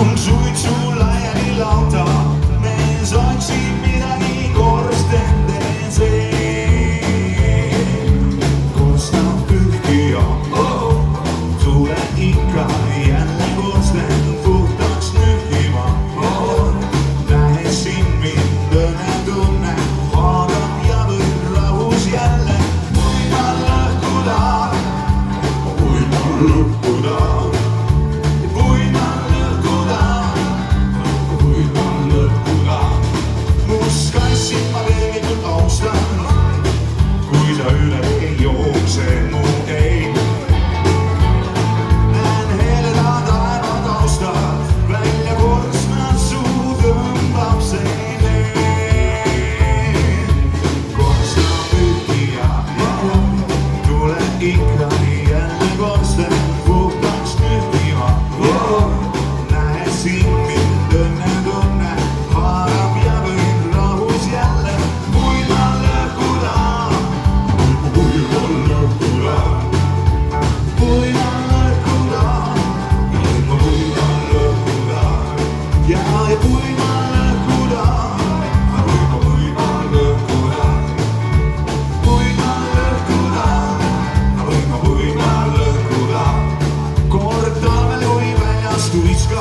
kui suitsu laiali lauta, mees otsib midagi korsten sees. Korstab pühki ja tule ikka jälle korsten puhtaks nühima. Nähes sind mind õnnetunne, haagab ja võib rahus jälle. Kui ma lõhkuda, kui ma lõhkuda. It's